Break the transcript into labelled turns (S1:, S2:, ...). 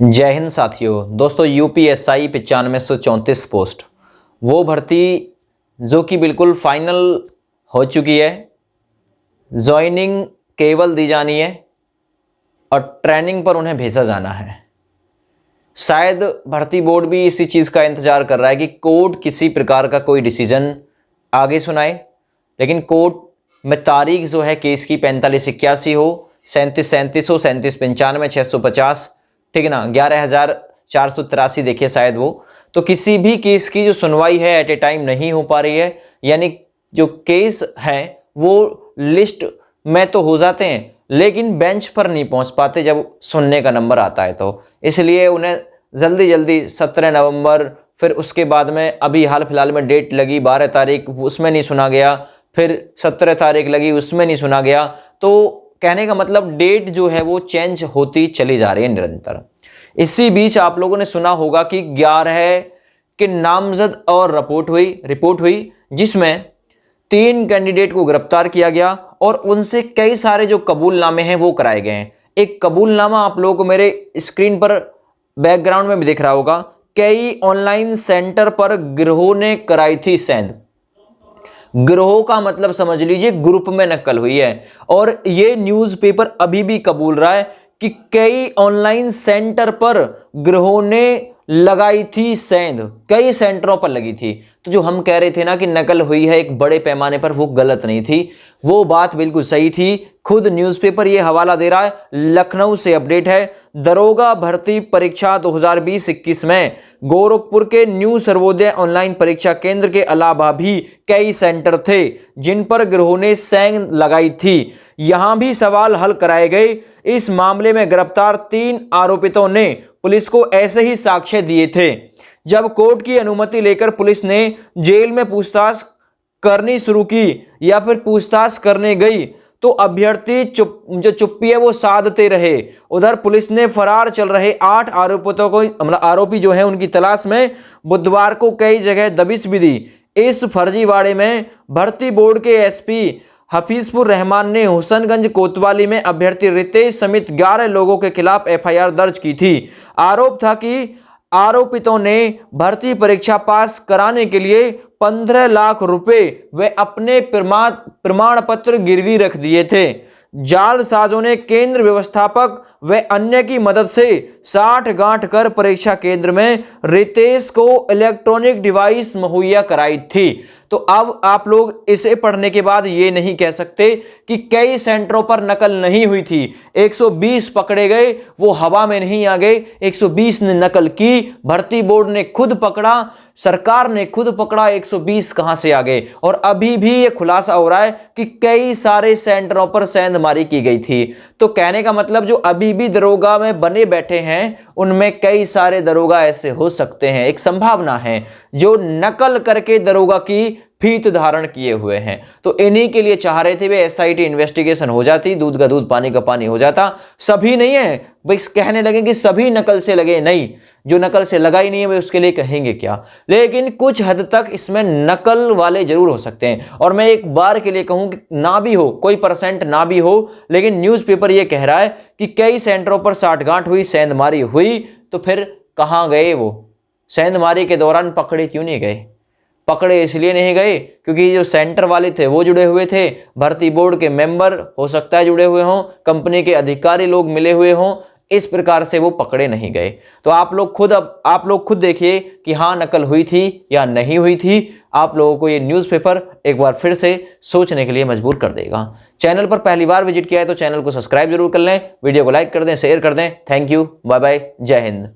S1: जय हिंद साथियों। दोस्तों यूपीएसआई 9534 पोस्ट वो भर्ती जो कि बिल्कुल फाइनल हो चुकी है। ज्वाइनिंग केवल दी जानी है और ट्रेनिंग पर उन्हें भेजा जाना है। शायद भर्ती बोर्ड भी इसी चीज़ का इंतज़ार कर रहा है कि कोर्ट किसी प्रकार का कोई डिसीजन आगे सुनाए, लेकिन कोर्ट में तारीख जो है केस की 4581 हो, 3737 हो, 3795, 650, ठीक है ना, 11483 देखिए शायद वो। तो किसी भी केस की जो सुनवाई है एट ए टाइम नहीं हो पा रही है, यानी जो केस है वो लिस्ट में तो हो जाते हैं लेकिन बेंच पर नहीं पहुंच पाते जब सुनने का नंबर आता है। तो इसलिए उन्हें जल्दी जल्दी 17 नवंबर, फिर उसके बाद में अभी हाल फिलहाल में डेट लगी 12 तारीख, उसमें नहीं सुना गया, फिर 17 तारीख लगी, उसमें नहीं सुना गया। तो कहने का मतलब डेट जो है वो चेंज होती चली जा रही है निरंतर। इसी बीच आप लोगों ने सुना होगा कि 11 के नामजद और रिपोर्ट हुई जिसमें 3 कैंडिडेट को गिरफ्तार किया गया और उनसे कई सारे जो कबूलनामे हैं वो कराए गए हैं। एक कबूलनामा आप लोगों को मेरे स्क्रीन पर बैकग्राउंड में भी दिख रहा होगा। कई ऑनलाइन सेंटर पर गिरोह ने कराई थी सेंध। गिरोह का मतलब समझ लीजिए ग्रुप में नकल हुई है। और ये न्यूज़पेपर अभी भी कबूल रहा है कि कई ऑनलाइन सेंटर पर गिरोह ने लगाई थी सेंध, कई सेंटरों पर लगी थी। तो जो हम कह रहे थे ना कि नकल हुई है एक बड़े पैमाने पर, वो गलत नहीं थी, वो बात बिल्कुल सही थी। खुद न्यूज़पेपर ये हवाला दे रहा है, लखनऊ से अपडेट है। दरोगा भर्ती परीक्षा 2020-21 में गोरखपुर के न्यू सर्वोदय ऑनलाइन परीक्षा केंद्र के अलावा भी कई सेंटर थे जिन पर गिरोह ने सेंध लगाई थी। यहां भी सवाल हल कराए गए। इस मामले में गिरफ्तार 3 आरोपितों ने पुलिस को ऐसे ही साक्ष्य दिए थे। जब कोर्ट की अनुमति लेकर पुलिस ने जेल में पूछताछ करनी शुरू की या फिर पूछताछ करने गई तो अभ्यर्थी चुप्पी है वो साधते रहे। उधर पुलिस ने फरार चल रहे 8 आरोपितों को, मतलब आरोपी जो है, उनकी तलाश में बुधवार को कई जगह दबिश भी दी। इस फर्जीवाड़े में भर्ती बोर्ड के एसपी हफीजपुर रहमान ने हुसैनगंज कोतवाली में अभ्यर्थी रितेश समेत 11 लोगों के खिलाफ एफआईआर दर्ज की थी। आरोप था कि आरोपितों ने भर्ती परीक्षा पास कराने के लिए 15 लाख रुपए वे अपने प्रमाण पत्र गिरवी रख दिए थे। जालसाजों ने केंद्र व्यवस्थापक व अन्य की मदद से 60 गांठ कर परीक्षा केंद्र में रितेश को इलेक्ट्रॉनिक डिवाइस मुहैया कराई थी। तो अब आप लोग इसे पढ़ने के बाद ये नहीं कह सकते कि कई सेंटरों पर नकल नहीं हुई थी। 120 पकड़े गए, वो हवा में नहीं आ गए। 120 ने नकल की, भर्ती बोर्ड ने खुद पकड़ा, सरकार ने खुद पकड़ा। 120 कहां से आ गए? और अभी भी ये खुलासा हो रहा है कि कई सारे सेंटरों पर सेंधमारी की गई थी। तो कहने का मतलब जो अभी भी दरोगा में बने बैठे हैं उनमें कई सारे दरोगा ऐसे हो सकते हैं, एक संभावना है, जो नकल करके दरोगा की फीत धारण किए हुए हैं। तो इन्हीं के लिए चाह रहे थे वे एसआईटी इन्वेस्टिगेशन हो जाती, दूध का दूध पानी का पानी हो जाता। सभी नहीं है भाई, कहने लगे कि सभी नकल से लगे, नहीं, जो नकल से लगा ही नहीं है वे उसके लिए कहेंगे क्या। लेकिन कुछ हद तक इसमें नकल वाले जरूर हो सकते हैं। और मैं एक बार के लिए कहूं कि ना भी हो, कोई परसेंट ना भी हो, लेकिन न्यूज़पेपर ये कह रहा है कि कई सेंटरों पर साठगांठ हुई, सेंधमारी हुई। तो फिर कहां गए वो? सेंधमारी के दौरान पकड़े क्यों नहीं गए? पकड़े इसलिए नहीं गए क्योंकि जो सेंटर वाले थे वो जुड़े हुए थे, भर्ती बोर्ड के मेंबर हो सकता है जुड़े हुए हों, कंपनी के अधिकारी लोग मिले हुए हों, इस प्रकार से वो पकड़े नहीं गए। तो आप लोग खुद देखिए कि हाँ नकल हुई थी या नहीं हुई थी। आप लोगों को ये न्यूज़पेपर एक बार फिर से सोचने के लिए मजबूर कर देगा। चैनल पर पहली बार विजिट किया है तो चैनल को सब्सक्राइब जरूर कर लें, वीडियो को लाइक कर दें, शेयर कर दें। थैंक यू, बाय बाय, जय हिंद।